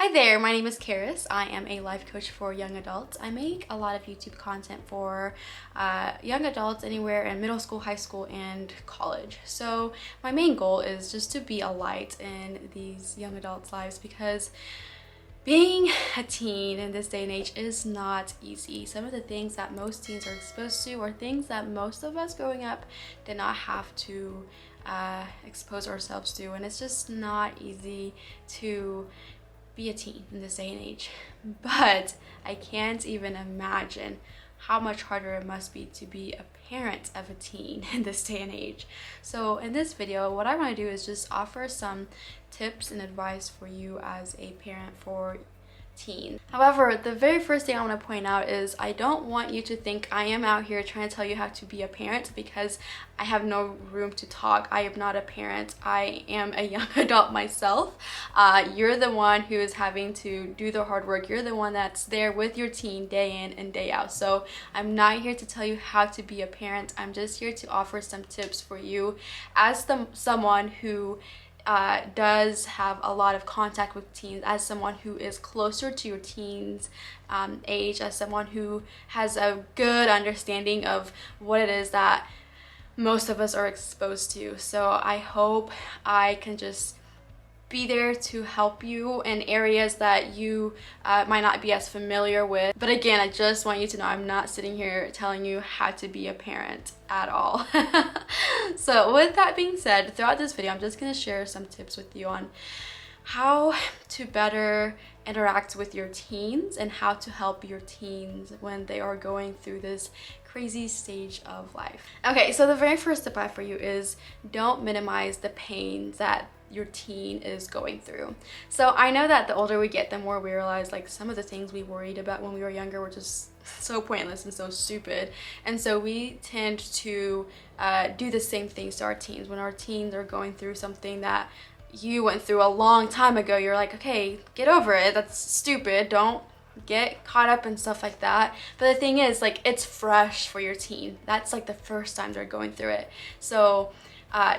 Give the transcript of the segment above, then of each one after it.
Hi there, my name is Karis. I am a life coach for young adults. I make a lot of YouTube content for young adults anywhere in middle school, high school, and college. So my main goal is just to be a light in these young adults' lives because being a teen in this day and age is not easy. Some of the things that most teens are exposed to are things that most of us growing up did not have to expose ourselves to, and it's just not easy to be a teen in this day and age. But I can't even imagine how much harder it must be to be a parent of a teen in this day and age. So in this video, what I want to do is just offer some tips and advice for you as a parent for teen. However, the very first thing I want to point out is I don't want you to think I am out here trying to tell you how to be a parent, because I have no room to talk. I am not a parent. I am a young adult myself. You're the one who is having to do the hard work. You're the one that's there with your teen day in and day out. So I'm not here to tell you how to be a parent. I'm just here to offer some tips for you as someone who does have a lot of contact with teens, as someone who is closer to your teens age, as someone who has a good understanding of what it is that most of us are exposed to. So I hope I can just be there to help you in areas that you might not be as familiar with. But again, I just want you to know I'm not sitting here telling you how to be a parent at all. So with that being said, throughout this video, I'm just going to share some tips with you on how to better interact with your teens and how to help your teens when they are going through this crazy stage of life. Okay, so the very first tip I have for you is don't minimize the pain that your teen is going through. So I know that the older we get, the more we realize like some of the things we worried about when we were younger were just so pointless and so stupid. And so we tend to do the same things to our teens. When our teens are going through something that you went through a long time ago, you're like, okay, get over it. That's stupid. Don't get caught up in stuff like that. But the thing is, like, it's fresh for your teen. That's like the first time they're going through it. So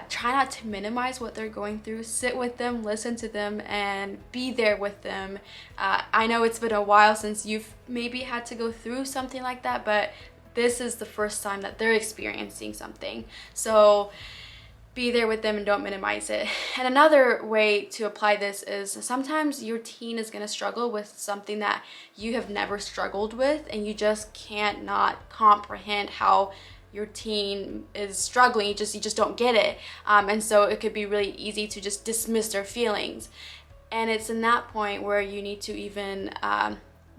try not to minimize what they're going through. Sit with them, listen to them, and be there with them. I know it's been a while since you've maybe had to go through something like that, but this is the first time that they're experiencing something. So be there with them and don't minimize it. And another way to apply this is sometimes your teen is going to struggle with something that you have never struggled with, and you just can't not comprehend how your teen is struggling. You just don't get it. And so it could be really easy to just dismiss their feelings. And it's in that point where you need to even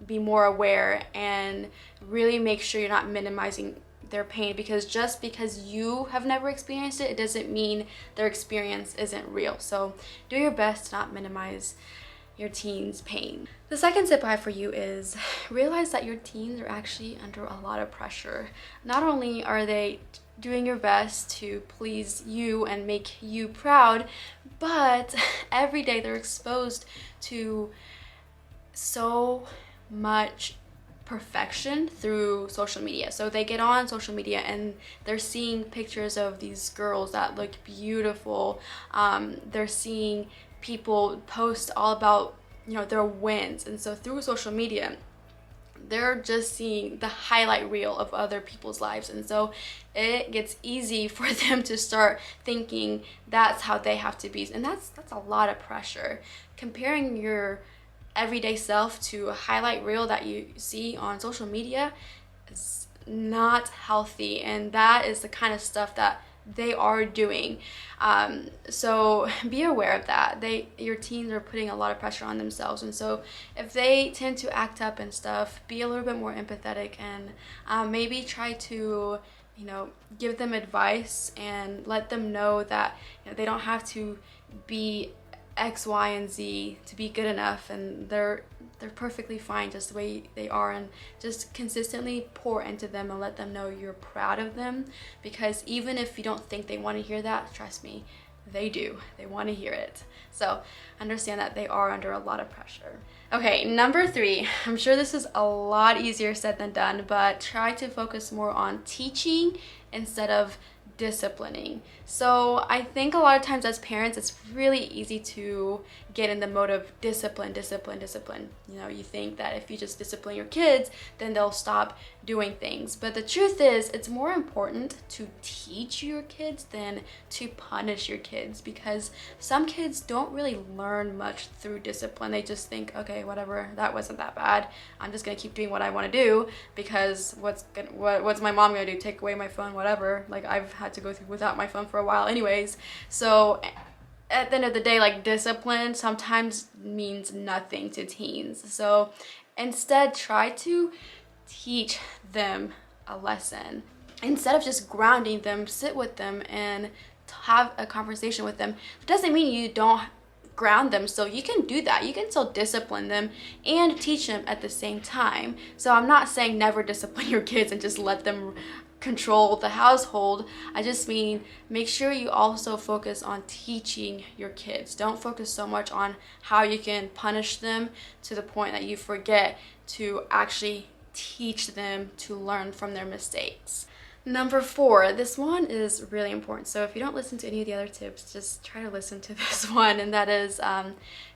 be more aware and really make sure you're not minimizing their pain, because just because you have never experienced it, it doesn't mean their experience isn't real. So do your best to not minimize your teen's pain. The second tip I have for you is realize that your teens are actually under a lot of pressure. Not only are they doing your best to please you and make you proud, but every day they're exposed to so much perfection through social media. So they get on social media and they're seeing pictures of these girls that look beautiful. They're seeing people post all about, you know, their wins. And so through social media, they're just seeing the highlight reel of other people's lives. And so it gets easy for them to start thinking that's how they have to be. And that's a lot of pressure. Comparing your everyday self to a highlight reel that you see on social media is not healthy, and that is the kind of stuff that they are doing. So be aware of that. Your teens are putting a lot of pressure on themselves, and so if they tend to act up and stuff, be a little bit more empathetic and maybe try to, you know, give them advice and let them know that, you know, they don't have to be X, Y, and Z to be good enough, and they're perfectly fine just the way they are. And just consistently pour into them and let them know you're proud of them, because even if you don't think they want to hear that, trust me, they do. They want to hear it. So understand that they are under a lot of pressure. Okay, number 3, I'm sure this is a lot easier said than done, but try to focus more on teaching instead of disciplining. So I think a lot of times as parents, it's really easy to get in the mode of discipline. You know, you think that if you just discipline your kids, then they'll stop doing things. But the truth is, it's more important to teach your kids than to punish your kids, because some kids don't really learn much through discipline. They just think, okay, whatever, that wasn't that bad. I'm just gonna keep doing what I want to do, because what's my mom gonna do? Take away my phone? Whatever. Like, I've had to go through without my phone for a while anyways. So at the end of the day, like, discipline sometimes means nothing to teens. So instead, try to teach them a lesson. Instead of just grounding them, sit with them and have a conversation with them. It doesn't mean you don't ground them. So you can do that. You can still discipline them and teach them at the same time. So I'm not saying never discipline your kids and just let them control the household. I just mean make sure you also focus on teaching your kids. Don't focus so much on how you can punish them to the point that you forget to actually teach them to learn from their mistakes. Number 4, this one is really important. So if you don't listen to any of the other tips, just try to listen to this one, and that is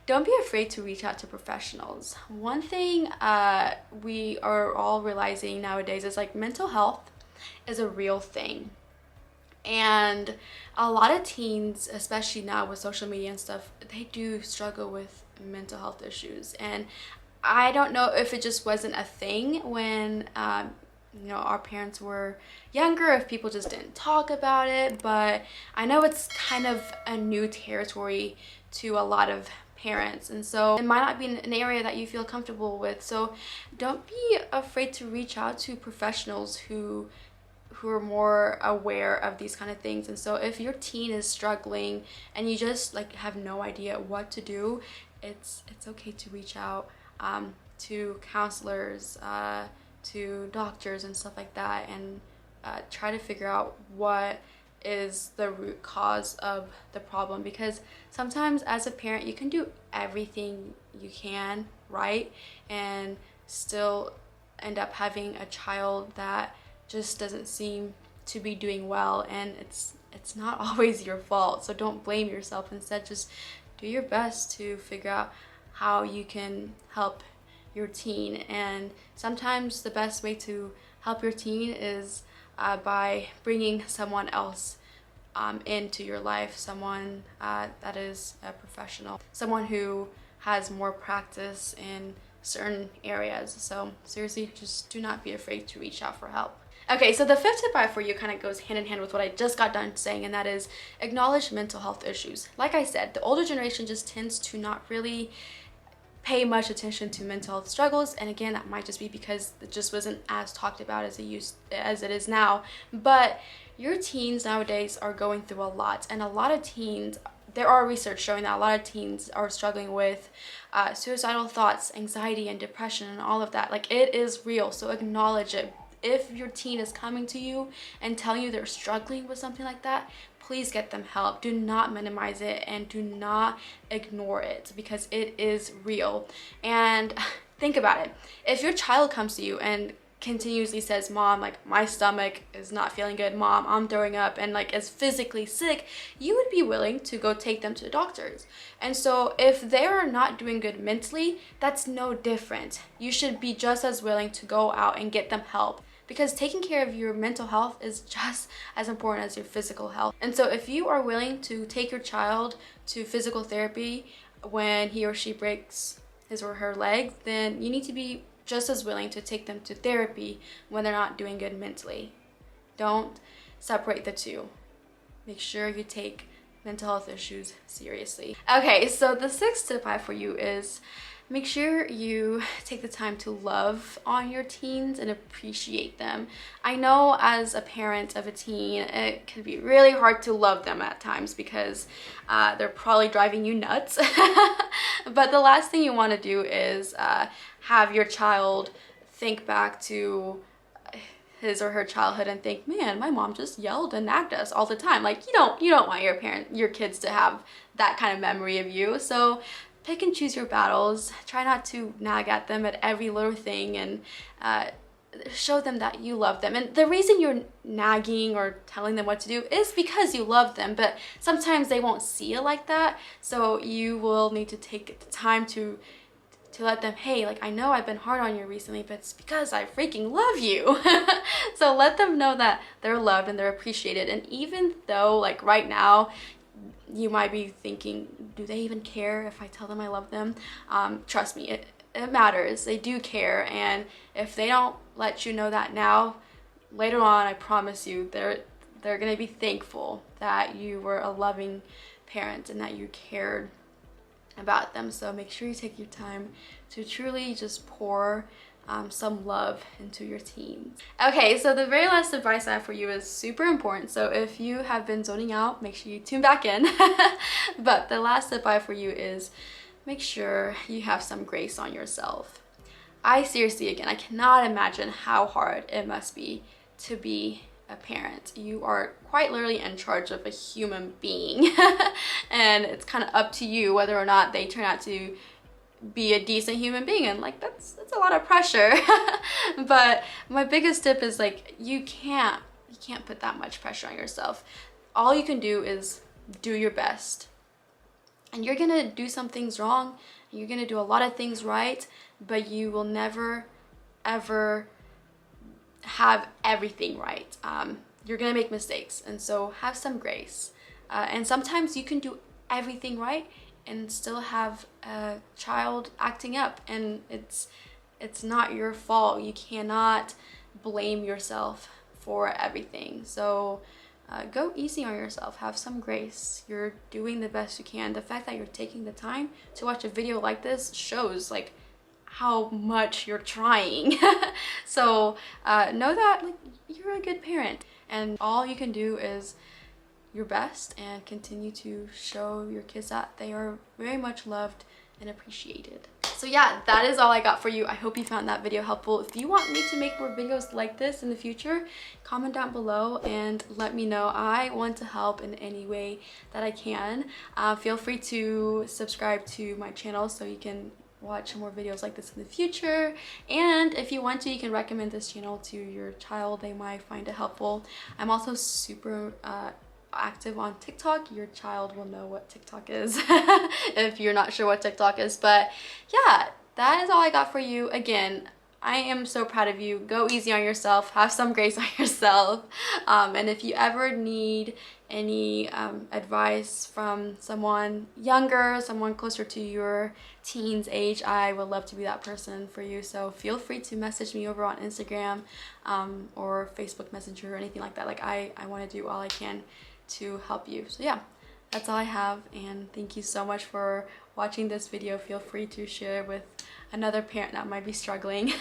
don't be afraid to reach out to professionals. One thing we are all realizing nowadays is, like, mental health is a real thing. And a lot of teens, especially now with social media and stuff, they do struggle with mental health issues. And I don't know if it just wasn't a thing when you know, our parents were younger, if people just didn't talk about it, but I know it's kind of a new territory to a lot of parents, and so it might not be an area that you feel comfortable with. So don't be afraid to reach out to professionals who are more aware of these kind of things. And so if your teen is struggling and you just, like, have no idea what to do, it's okay to reach out to counselors, to doctors and stuff like that, and try to figure out what is the root cause of the problem. Because sometimes as a parent, you can do everything you can, right, and still end up having a child that just doesn't seem to be doing well, and it's not always your fault. So don't blame yourself. Instead, just do your best to figure out how you can help your teen. And sometimes the best way to help your teen is by bringing someone else into your life, someone that is a professional, someone who has more practice in certain areas. So seriously, just do not be afraid to reach out for help. Okay, so the 5th tip I have for you kind of goes hand in hand with what I just got done saying, and that is acknowledge mental health issues. Like I said, the older generation just tends to not really pay much attention to mental health struggles, and again, that might just be because it just wasn't as talked about as it is now. But your teens nowadays are going through a lot, and a lot of teens, there are research showing that a lot of teens are struggling with suicidal thoughts, anxiety, and depression, and all of that. Like, it is real, so acknowledge it. If your teen is coming to you and telling you they're struggling with something like that, please get them help. Do not minimize it and do not ignore it, because it is real. And think about it. If your child comes to you and continuously says, "Mom, like, my stomach is not feeling good. Mom, I'm throwing up," and, like, is physically sick, you would be willing to go take them to the doctors. And so if they're not doing good mentally, that's no different. You should be just as willing to go out and get them help, because taking care of your mental health is just as important as your physical health. And so if you are willing to take your child to physical therapy when he or she breaks his or her leg, then you need to be just as willing to take them to therapy when they're not doing good mentally. Don't separate the two. Make sure you take mental health issues seriously. Okay, so the 6th tip I have for you is make sure you take the time to love on your teens and appreciate them. I know as a parent of a teen, it can be really hard to love them at times because they're probably driving you nuts. But the last thing you want to do is have your child think back to his or her childhood and think, "Man, my mom just yelled and nagged us all the time." Like, you don't want your kids to have that kind of memory of you. So pick and choose your battles. Try not to nag at them at every little thing, and show them that you love them. And the reason you're nagging or telling them what to do is because you love them, but sometimes they won't see it like that. So you will need to take the time to let them, hey, like, I know I've been hard on you recently, but it's because I freaking love you. So let them know that they're loved and they're appreciated. And even though, like, right now you might be thinking, do they even care if I tell them I love them? Trust me, it matters. They do care. And if they don't let you know that now, later on, I promise you, they're gonna be thankful that you were a loving parent and that you cared about them. So make sure you take your time to truly just pour some love into your teens. Okay, so the very last advice I have for you is super important. So if you have been zoning out, make sure you tune back in. But the last tip I have for you is make sure you have some grace on yourself. I seriously, again, I cannot imagine how hard it must be to be a parent. You are quite literally in charge of a human being. And it's kind of up to you whether or not they turn out to be a decent human being. And like, that's a lot of pressure. But my biggest tip is, like, you can't put that much pressure on yourself. All you can do is do your best. And you're gonna do some things wrong, and you're gonna do a lot of things right, but you will never ever have everything right. You're gonna make mistakes, and so have some grace. And sometimes you can do everything right and still have a child acting up, and it's not your fault. You cannot blame yourself for everything. So go easy on yourself, have some grace. You're doing the best you can. The fact that you're taking the time to watch a video like this shows, like, how much you're trying. So know that, like, you're a good parent, and all you can do is your best and continue to show your kids that they are very much loved and appreciated. So yeah, that is all I got for you. I hope you found that video helpful. If you want me to make more videos like this in the future, comment down below and let me know. I want to help in any way that I can. Feel free to subscribe to my channel so you can watch more videos like this in the future. And if you want to, you can recommend this channel to your child. They might find it helpful. I'm also super active on TikTok. Your child will know what TikTok is if you're not sure what TikTok is. But yeah, that is all I got for you. Again, I am so proud of you. Go easy on yourself. Have some grace on yourself. And if you ever need any advice from someone younger, someone closer to your teen's age, I would love to be that person for you. So feel free to message me over on Instagram or Facebook Messenger or anything like that. Like, I want to do all I can to help you. So yeah, that's all I have, and thank you so much for watching this video. Feel free to share with another parent that might be struggling.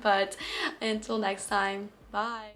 But until next time, bye.